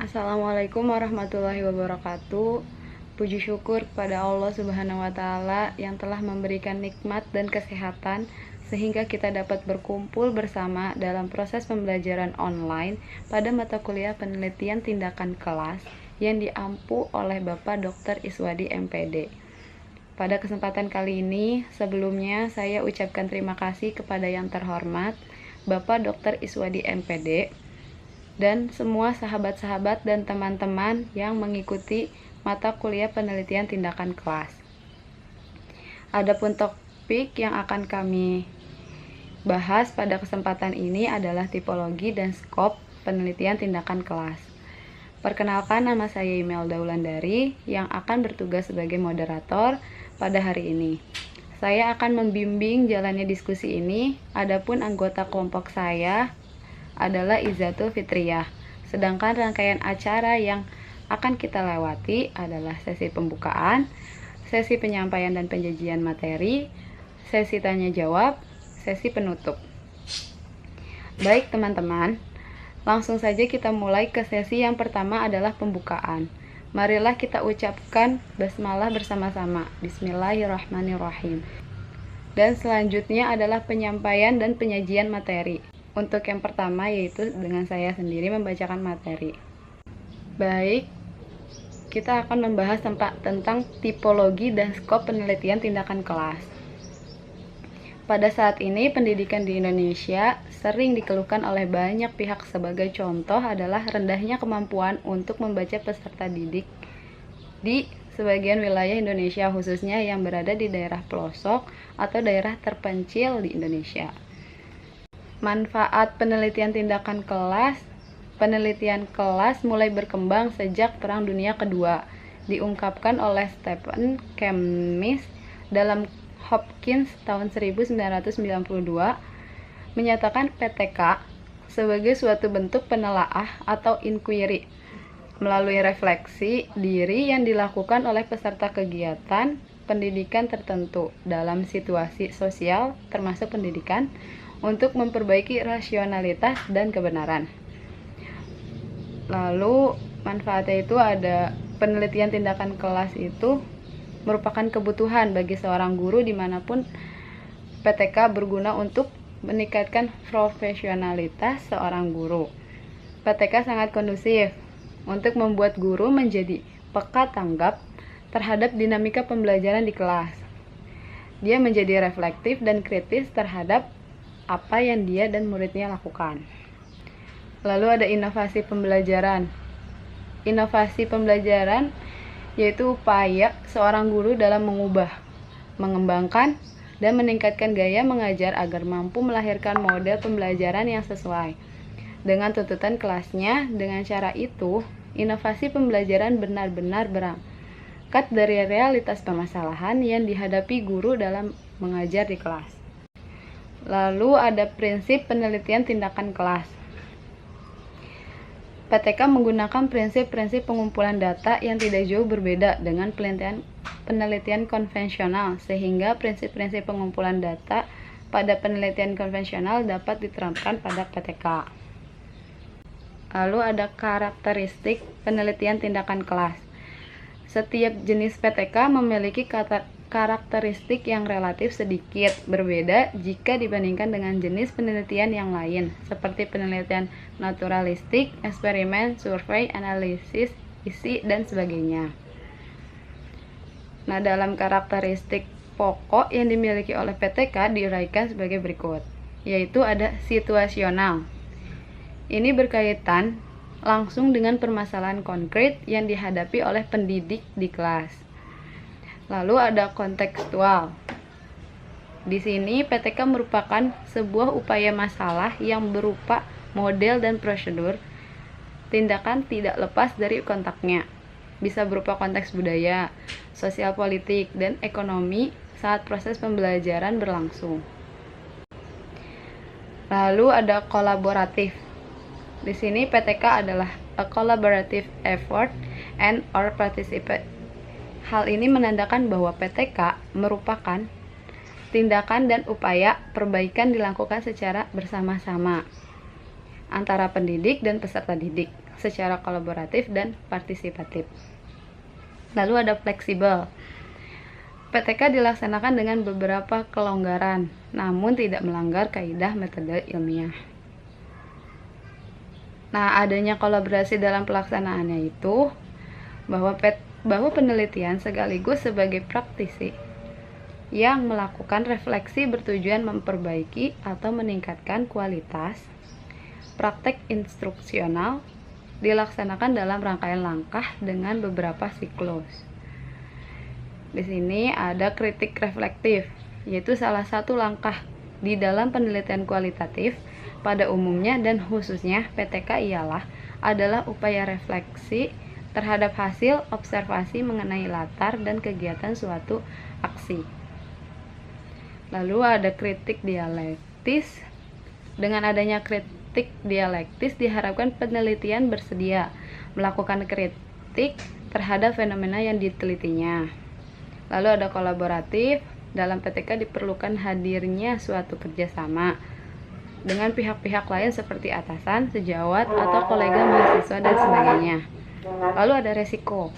Assalamualaikum warahmatullahi wabarakatuh. Puji syukur kepada Allah Subhanahu wa Ta'ala yang telah memberikan nikmat dan kesehatan sehingga kita dapat berkumpul bersama dalam proses pembelajaran online pada mata kuliah penelitian tindakan kelas yang diampu oleh Bapak Dr. Iswadi MPD. Pada kesempatan kali ini, sebelumnya saya ucapkan terima kasih kepada yang terhormat Bapak Dr. Iswadi MPD dan semua sahabat-sahabat dan teman-teman yang mengikuti mata kuliah penelitian tindakan kelas. Adapun topik yang akan kami bahas pada kesempatan ini adalah tipologi dan skop penelitian tindakan kelas. Perkenalkan, nama saya Imelda Wulandari yang akan bertugas sebagai moderator pada hari ini. Saya akan membimbing jalannya diskusi ini, adapun anggota kelompok saya adalah Izzatul Fitriyah. Sedangkan rangkaian acara yang akan kita lewati adalah sesi pembukaan, sesi penyampaian dan penyajian materi, sesi tanya jawab, sesi penutup. Baik teman-teman, langsung saja kita mulai ke sesi yang pertama adalah pembukaan. Marilah kita ucapkan basmalah bersama-sama. Bismillahirrahmanirrahim. Dan selanjutnya adalah penyampaian dan penyajian materi. Untuk yang pertama yaitu dengan saya sendiri membacakan materi. Baik, kita akan membahas tentang tipologi dan skop penelitian tindakan kelas. Pada saat ini pendidikan di Indonesia sering dikeluhkan oleh banyak pihak. Sebagai contoh adalah rendahnya kemampuan untuk membaca peserta didik di sebagian wilayah Indonesia, khususnya yang berada di daerah pelosok atau daerah terpencil di Indonesia. Manfaat penelitian tindakan kelas. Penelitian kelas mulai berkembang sejak Perang Dunia Kedua. Diungkapkan oleh Stephen Kempis dalam Hopkins tahun 1992, menyatakan PTK sebagai suatu bentuk penelaah atau inquiry melalui refleksi diri yang dilakukan oleh peserta kegiatan pendidikan tertentu dalam situasi sosial termasuk pendidikan, untuk memperbaiki rasionalitas dan kebenaran. Lalu manfaatnya itu ada penelitian tindakan kelas itu merupakan kebutuhan bagi seorang guru dimanapun. PTK berguna untuk meningkatkan profesionalitas seorang guru. PTK sangat kondusif untuk membuat guru menjadi peka tanggap terhadap dinamika pembelajaran di kelas. Dia menjadi reflektif dan kritis terhadap apa yang dia dan muridnya lakukan. Lalu ada inovasi pembelajaran. Inovasi pembelajaran yaitu upaya seorang guru dalam mengubah, mengembangkan, dan meningkatkan gaya mengajar agar mampu melahirkan model pembelajaran yang sesuai dengan tuntutan kelasnya. Dengan cara itu, inovasi pembelajaran benar-benar berangkat dari realitas permasalahan yang dihadapi guru dalam mengajar di kelas. Lalu ada prinsip penelitian tindakan kelas. PTK menggunakan prinsip-prinsip pengumpulan data yang tidak jauh berbeda dengan penelitian konvensional, sehingga prinsip-prinsip pengumpulan data pada penelitian konvensional dapat diterapkan pada PTK. Lalu ada karakteristik penelitian tindakan kelas. Setiap jenis PTK memiliki karakteristik yang relatif sedikit berbeda jika dibandingkan dengan jenis penelitian yang lain, seperti penelitian naturalistik, eksperimen, survei, analisis isi, dan sebagainya. Nah, dalam karakteristik pokok yang dimiliki oleh PTK diuraikan sebagai berikut, yaitu ada situasional. Ini berkaitan langsung dengan permasalahan konkret yang dihadapi oleh pendidik di kelas. Lalu ada kontekstual. Di sini PTK merupakan sebuah upaya masalah yang berupa model dan prosedur tindakan tidak lepas dari kontaknya. Bisa berupa konteks budaya, sosial politik, dan ekonomi saat proses pembelajaran berlangsung. Lalu ada kolaboratif. Di sini PTK adalah a collaborative effort and or participate. Hal ini menandakan bahwa PTK merupakan tindakan dan upaya perbaikan dilakukan secara bersama-sama antara pendidik dan peserta didik, secara kolaboratif dan partisipatif. Lalu ada fleksibel. PTK dilaksanakan dengan beberapa kelonggaran, namun tidak melanggar kaidah metode ilmiah. Nah, adanya kolaborasi dalam pelaksanaannya itu bahwa penelitian sekaligus sebagai praktisi yang melakukan refleksi bertujuan memperbaiki atau meningkatkan kualitas praktek instruksional dilaksanakan dalam rangkaian langkah dengan beberapa siklus. Di sini ada kritik reflektif, yaitu salah satu langkah di dalam penelitian kualitatif pada umumnya dan khususnya PTK adalah upaya refleksi terhadap hasil observasi mengenai latar dan kegiatan suatu aksi. Lalu ada kritik dialektis. Dengan adanya kritik dialektis diharapkan penelitian bersedia melakukan kritik terhadap fenomena yang ditelitinya. Lalu ada kolaboratif. Dalam PTK diperlukan hadirnya suatu kerjasama dengan pihak-pihak lain seperti atasan, sejawat, atau kolega mahasiswa dan sebagainya. Lalu ada resiko.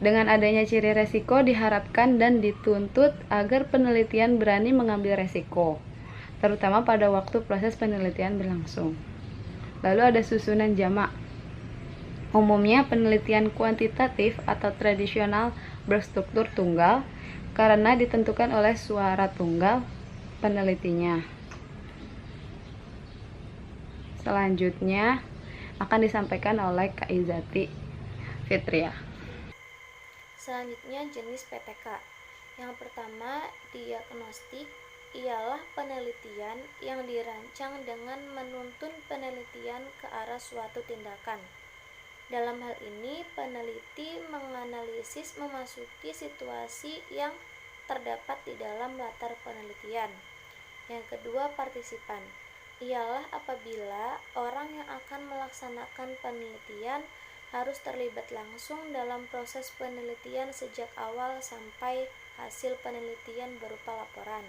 Dengan adanya ciri resiko diharapkan dan dituntut agar penelitian berani mengambil resiko, terutama pada waktu proses penelitian berlangsung. Lalu ada susunan jamak. Umumnya penelitian kuantitatif atau tradisional berstruktur tunggal karena ditentukan oleh suara tunggal penelitinya. Selanjutnya akan disampaikan oleh Kak Izati Fitria. Selanjutnya jenis PTK. Yang pertama, diagnostik ialah penelitian yang dirancang dengan menuntun penelitian ke arah suatu tindakan. Dalam hal ini, peneliti menganalisis memasuki situasi yang terdapat di dalam latar penelitian. Yang kedua, partisipan ialah apabila orang yang akan melaksanakan penelitian harus terlibat langsung dalam proses penelitian sejak awal sampai hasil penelitian berupa laporan.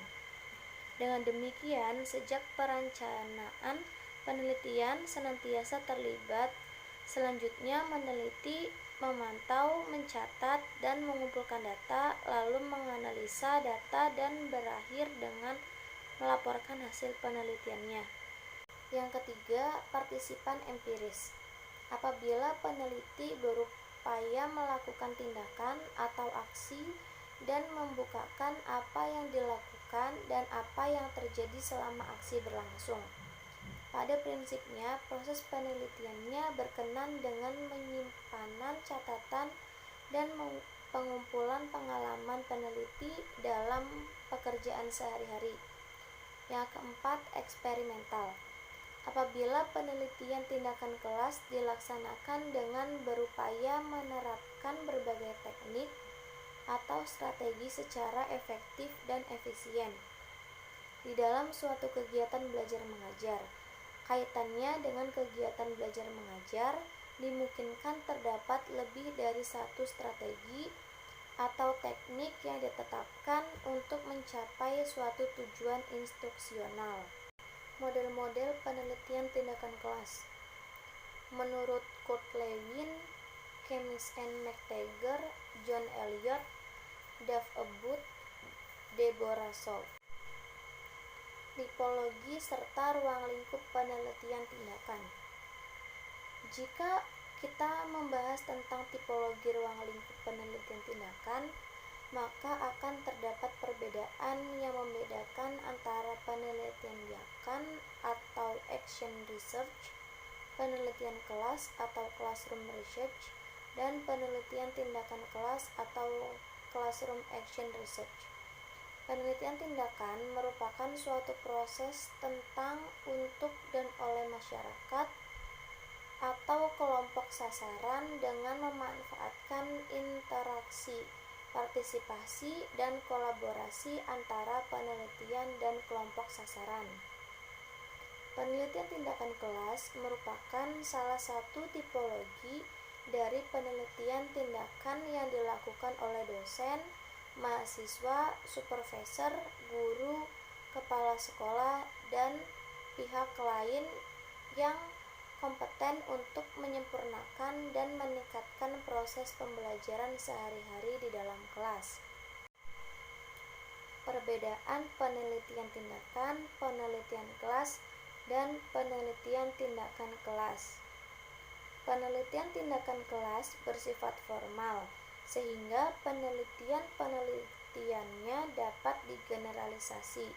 Dengan demikian, sejak perencanaan penelitian senantiasa terlibat. Selanjutnya, meneliti, memantau, mencatat, dan mengumpulkan data, lalu menganalisa data dan berakhir dengan melaporkan hasil penelitiannya. Yang ketiga, partisipan empiris. Apabila peneliti berupaya melakukan tindakan atau aksi dan membukakan apa yang dilakukan dan apa yang terjadi selama aksi berlangsung. Pada prinsipnya, proses penelitiannya berkenan dengan penyimpanan catatan dan pengumpulan pengalaman peneliti dalam pekerjaan sehari-hari. Yang keempat, eksperimental. Apabila penelitian tindakan kelas dilaksanakan dengan berupaya menerapkan berbagai teknik atau strategi secara efektif dan efisien di dalam suatu kegiatan belajar mengajar. Kaitannya dengan kegiatan belajar mengajar, dimungkinkan terdapat lebih dari satu strategi atau teknik yang ditetapkan untuk mencapai suatu tujuan instruksional. Model-model penelitian tindakan kelas. Menurut Kurt Lewin, Chemist and McTaggart, John Elliott, Dave Abbott, Deborah Shaw. Tipologi serta ruang lingkup penelitian tindakan. Jika kita membahas tentang tipologi ruang lingkup penelitian tindakan, maka akan terdapat perbedaan yang membedakan antara penelitian tindakan atau action research, penelitian kelas atau classroom research, dan penelitian tindakan kelas atau classroom action research. Penelitian tindakan merupakan suatu proses tentang, untuk, dan oleh masyarakat atau kelompok sasaran dengan memanfaatkan interaksi, partisipasi, dan kolaborasi antara penelitian dan kelompok sasaran. Penelitian tindakan kelas merupakan salah satu tipologi dari penelitian tindakan yang dilakukan oleh dosen, mahasiswa, supervisor, guru, kepala sekolah, dan pihak lain yang kompeten untuk menyempurnakan dan meningkatkan proses pembelajaran sehari-hari di dalam kelas. Perbedaan penelitian tindakan, penelitian kelas, dan penelitian tindakan kelas. Penelitian tindakan kelas bersifat formal, sehingga penelitiannya dapat digeneralisasi.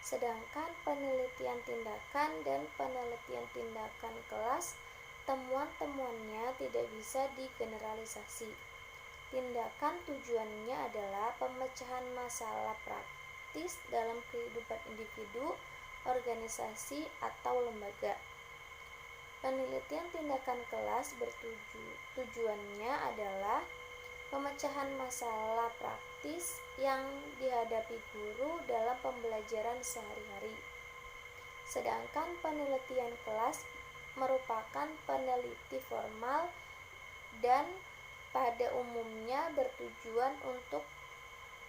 Sedangkan penelitian tindakan dan penelitian tindakan kelas, temuan-temuannya tidak bisa digeneralisasi. Tindakan tujuannya adalah pemecahan masalah praktis dalam kehidupan individu, organisasi, atau lembaga. Penelitian tindakan kelas tujuannya adalah pemecahan masalah praktis yang dihadapi guru dalam pembelajaran sehari-hari. Sedangkan penelitian kelas merupakan peneliti formal dan pada umumnya bertujuan untuk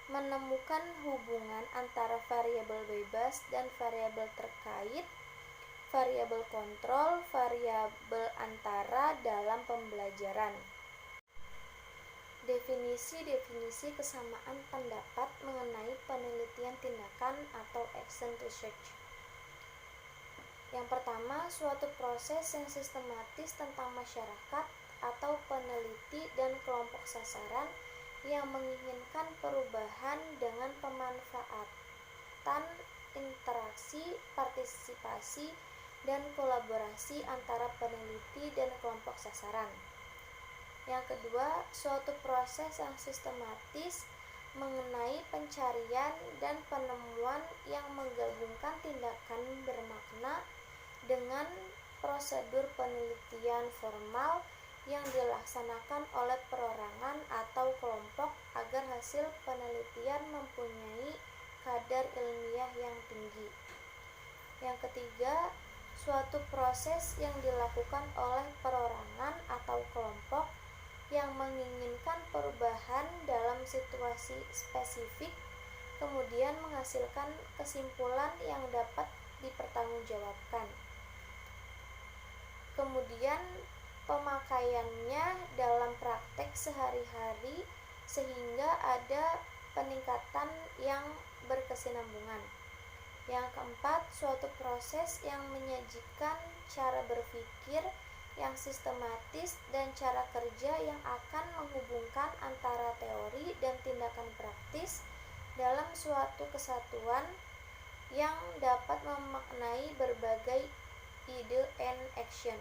menemukan hubungan antara variabel bebas dan variabel terkait, variabel kontrol, variabel antara dalam pembelajaran. Definisi kesamaan pendapat mengenai penelitian tindakan atau action research. Yang pertama, suatu proses yang sistematis tentang masyarakat atau peneliti dan kelompok sasaran yang menginginkan perubahan dengan pemanfaatan interaksi, partisipasi, dan kolaborasi antara peneliti dan kelompok sasaran. Yang kedua, suatu proses yang sistematis mengenai pencarian dan penemuan yang menggabungkan tindakan bermakna dengan prosedur penelitian formal yang dilaksanakan oleh perorangan atau kelompok agar hasil penelitian mempunyai kadar ilmiah yang tinggi. Yang ketiga, suatu proses yang dilakukan oleh perorangan atau kelompok yang menginginkan perubahan dalam situasi spesifik, kemudian menghasilkan kesimpulan yang dapat dipertanggungjawabkan. Kemudian pemakaiannya dalam praktek sehari-hari sehingga ada peningkatan yang berkesinambungan. Yang keempat, suatu proses yang menyajikan cara berpikir yang sistematis dan cara kerja yang akan menghubungkan antara teori dan tindakan praktis dalam suatu kesatuan yang dapat memaknai berbagai ide and action.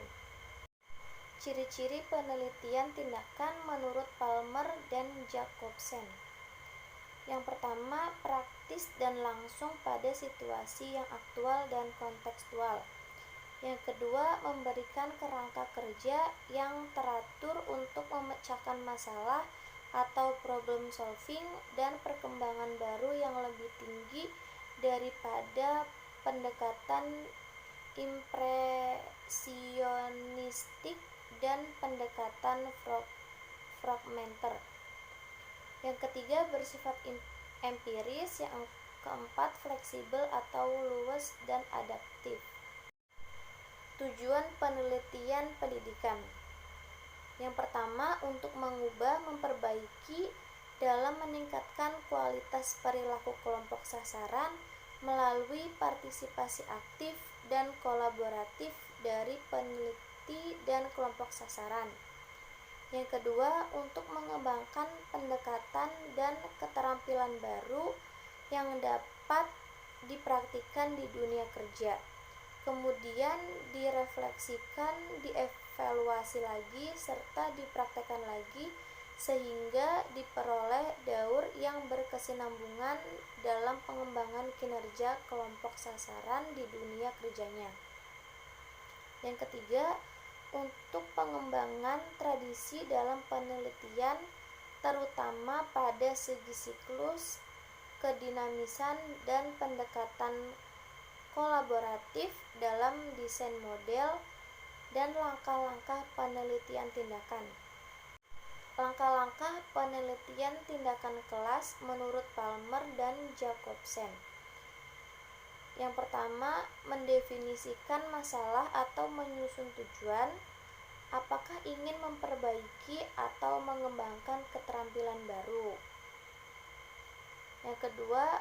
Ciri-ciri penelitian tindakan menurut Palmer dan Jacobsen. Yang pertama, praktis dan langsung pada situasi yang aktual dan kontekstual. Yang kedua, memberikan kerangka kerja yang teratur untuk memecahkan masalah atau problem solving dan perkembangan baru yang lebih tinggi daripada pendekatan impresionistik dan pendekatan fragmenter. Yang ketiga, bersifat empiris. Yang keempat, fleksibel atau luas dan adaptif. Tujuan penelitian pendidikan. Yang pertama, untuk mengubah, memperbaiki dalam meningkatkan kualitas perilaku kelompok sasaran melalui partisipasi aktif dan kolaboratif dari peneliti dan kelompok sasaran. Yang kedua, untuk mengembangkan pendekatan dan keterampilan baru yang dapat dipraktikkan di dunia kerja. Kemudian direfleksikan, dievaluasi lagi, serta dipraktekkan lagi sehingga diperoleh daur yang berkesinambungan dalam pengembangan kinerja kelompok sasaran di dunia kerjanya. Yang ketiga, untuk pengembangan tradisi dalam penelitian terutama pada segi siklus, kedinamisan, dan pendekatan kolaboratif dalam desain model dan langkah-langkah penelitian tindakan. Langkah-langkah penelitian tindakan kelas menurut Palmer dan Jacobsen. Yang pertama, mendefinisikan masalah atau menyusun tujuan. Apakah ingin memperbaiki atau mengembangkan keterampilan baru? Yang kedua,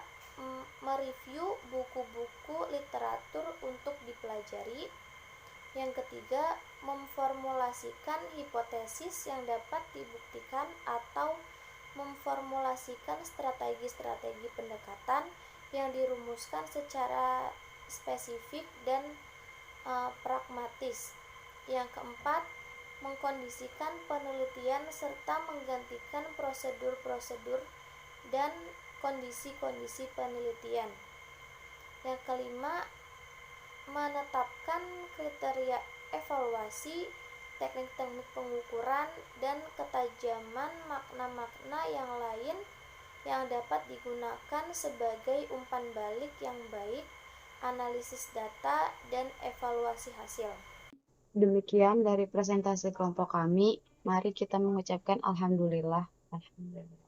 mereview buku-buku literatur untuk dipelajari. Yang ketiga, memformulasikan hipotesis yang dapat dibuktikan atau memformulasikan strategi-strategi pendekatan yang dirumuskan secara spesifik dan pragmatis. Yang keempat, mengkondisikan penelitian serta menggantikan prosedur-prosedur dan kondisi-kondisi penelitian. Yang kelima, menetapkan kriteria evaluasi, teknik-teknik pengukuran, dan ketajaman makna-makna yang lain yang dapat digunakan sebagai umpan balik yang baik, analisis data, dan evaluasi hasil. Demikian dari presentasi kelompok kami. Mari kita mengucapkan alhamdulillah. Alhamdulillah.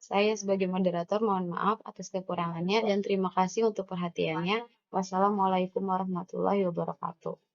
Saya sebagai moderator mohon maaf atas kekurangannya dan terima kasih untuk perhatiannya. Wassalamualaikum warahmatullahi wabarakatuh.